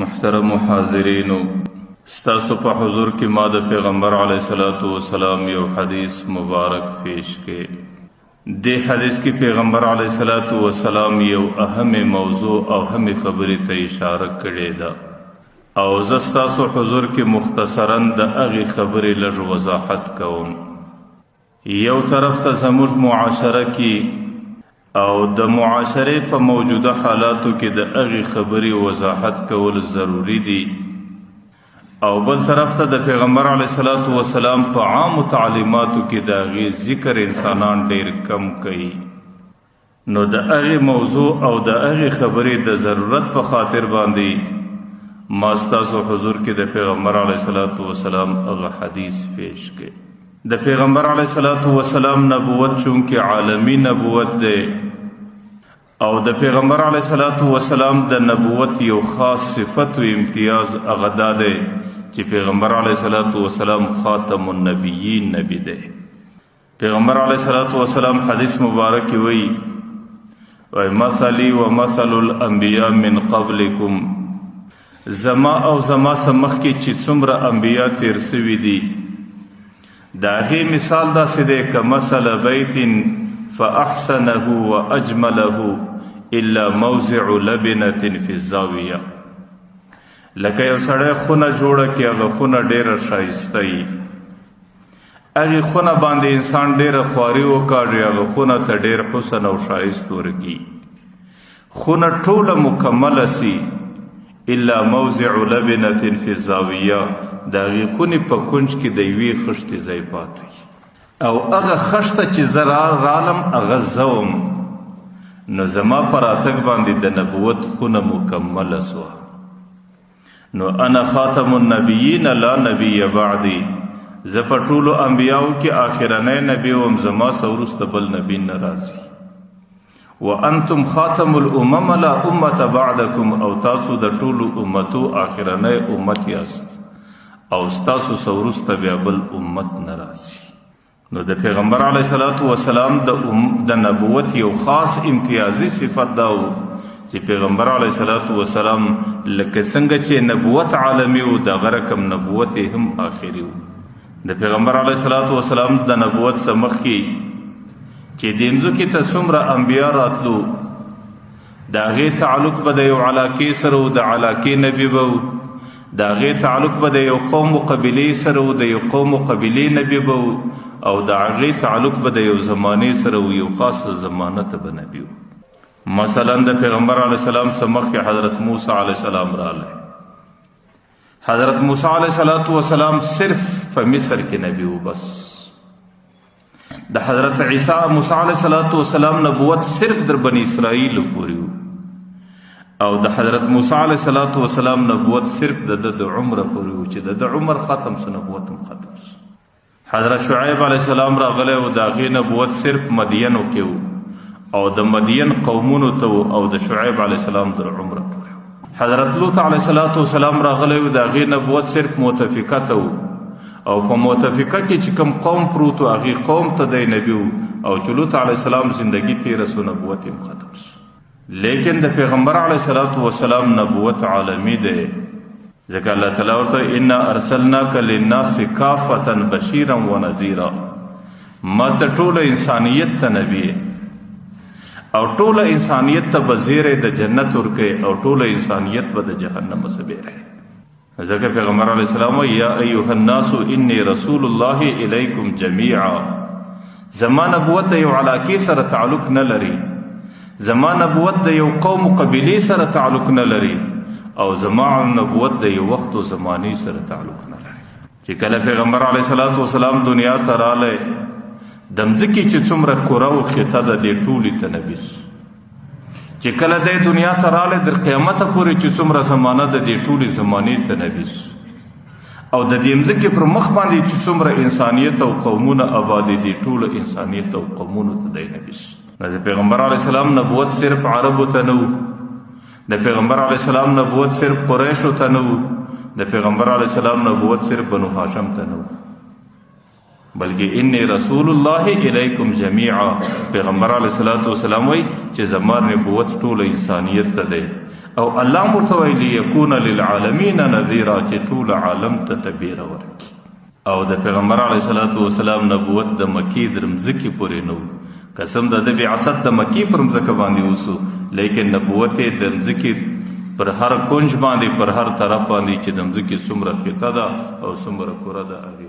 محترم حاضرینو، ستاسو په حضور کې ما د پیغمبر علیه الصلاۃ والسلام یو حدیث مبارک پیش کې. د حدیث کې پیغمبر علیه الصلاۃ والسلام یو اهم موضوع او اهم خبرې ته اشاره کړې ده او زه ستاسو حضور کې مختصرا د هغې خبرې لږ وضاحت کوم. یو طرف ته زموږ معاشره کې او د معاشرې په موجوده حالاتو کې د هغې خبرې وضاحت کول ضروری دي، او بل طرف ته د پیغمبر علیه الصلاۃ والسلام په عامو تعلیماتو کې د هغې ذکر انسانان ډیر کم کوي. نو د هغې موضوع او د هغې خبرې د ضرورت په خاطر باندې ما ستاسو حضور کې د پیغمبر علیه الصلاۃ والسلام هغه حدیث پیش کړ. د پیغمبر علیه الصلاۃ والسلام نبوت چونکه عالمی نبوت دی او د پیغمبر علیه الصلاۃ والسلام د نبوت یو خاص صفت و امتیاز هغه دا دی چې پیغمبر علیه الصلاۃ والسلام خاتم النبیین نبی دی. پیغمبر علیه الصلاۃ والسلام حدیث مبارک وی مثلی و مثل الانبیاء من قبلکم، زما او زما سمخ کې چې څومره انبیا تیر سوي دي دا هی مثال داسې دی کمثل بیت فاحسنه واجمله الا موضع لبنة فی الزاویه. لکه یو سړی خونه جوړه کړي، هغه خونه ډیره ښایسته وي، هغې خونه باندې انسان ډیره خواري وکاږي، هغه خونه ته ډیر حسن او ښایست ورکړي. خونه ټوله مکمله سي الا موضع لبنة فی الزاویه، د هغې خونې په کونج کې د یوې خښتې ځای پاتې او هغه خښته چې زه رالم هغه زه وم. نو زما په راتګ باندې د نبوت خونه مکمله سوه. نو انا خاتم النبیین لا نبی بعدی، زه په ټولو انبیاو کې آخرنی نبی وم، زما څه وروسته بل نبی نه راځي. وانتم خاتم الامم لا امة بعدکم، او تاسو د ټولو امتو آخرنی امت یاست او ستاسو څه وروسته بیا بل امت نه راځي. نو د پیغمبر علیه الصلاۃ والسلام د نبوت یو خاص امتیازي صفت دا و چې پیغمبر علیه الصلاۃ والسلام لکه څنګه چې نبوت عالمي و دغه رقم نبوت هم آخري و. د پیغمبر علیه الصلاۃ والسلام د نبوت څخه مخکې چې د مځکې ته څومره انبیا راتلو د هغې تعلق به د یو علاقې سره و، د علاقې نبي به و، د هغې تعلق به د یو قوم و قبیلې سره و، د یو قوم و قبیلې نبي به و، او د هغې تعلق به د یو زمانې سره و، یو خاصه زمانه ته به نبي و. مثلا د پیغمبر علیه السلام څخه مخکې حضرت موسی علیه السلام راغلی. حضرت موسی علیه الصلاۃ والسلام صرف په مصر کې نبي و بس. د حضرت عیسی موسی علیه الصلاۃ والسلام نبوت صرف در بنی اسرائیل پورې و، او د حضرت موسی علیه الصلاۃ والسلام نبوت صرف د عمر پورې و چې د عمر ختم سو، نبوت هم ختم سو. حضرت شعیب علیه السلام راغلی و، د هغې نبوت صرف مدینو کې و او د مدین قومونو ته و، او د شعیب علیه السلام در عمر پورې و. حضرت لوط علیه الصلاۃ والسلام راغلی و، د هغې نبوت صرف متفقه ته و، او په متفقه کې چې کوم قوم پروت و هغې قوم ته دی نبي و، او چې لوط علیه السلام زندگی تیره سو، نبوت هم ختم سو. لیکن د پیغمبر علیه الصلاۃ والسلام نبوت عالمی دی، ځکه الله تعالی ورته انا ارسلناک للناس کافة بشیرا ونذیرا، ما ته ټوله انسانیت ته نبی او ټوله انسانیت ته به زیری د جنت ورکوي او ټوله انسانیت به د جهنم څخه بیری. ځکه پیغمبر علیه السلام یا ایها الناس انی رسول الله الیکم جمیعا، زما نبوت د یو علاقې سره تعلق نه لري، زما نبوت د یو قوم و قبیلې سره تعلق نه لري، او زما نبوت د یو وخت و زمانې سره تعلق نه لري. چې کله پیغمبر علیه الصلاۃ والسلام دنیا ته رالی، د مځکې چې څومره کره و خطه ده دې ټولې ته نبي سو. چې کله دی دنیا ته رالی در قیامته پورې چې څومره زمانه ده دې ټولې زمانې ته نبي سو، او د دې مځکې پر مخ باندې چې څومره انسانیت او قومونه آباد دي ټوله انسانیت او قومونو ته دی نبي سو. د پیغمبر علیه السلام نبوت صرف عربو ته نه و، د پیغمبر علیه السلام نبوت صرف قریشو ته نه و، د پیغمبر علیه السلام نبوت صرف بنو هاشم ته نه و، بلکې انی رسول الله الیکم جمیعا. پیغمبر علیه الصلاۃ والسلام وایي چې زما نبوت ټوله انسانیت ته دی، او الله ورته وایي لیکون للعالمین نذیرا چې ټول عالم ته تبیره ورکړي. او د پیغمبر علیه الصلاة والسلام نبوت د مکی در مځکې پورې نه و، قسم د ده بعثت د مکی پر مځکه باندې وسو، لیکن نبوت یې د مځکې پر هر کنج باندې، پر هر طرف باندې چې د مځکې څومره خطه ده او څومره کره ده هغې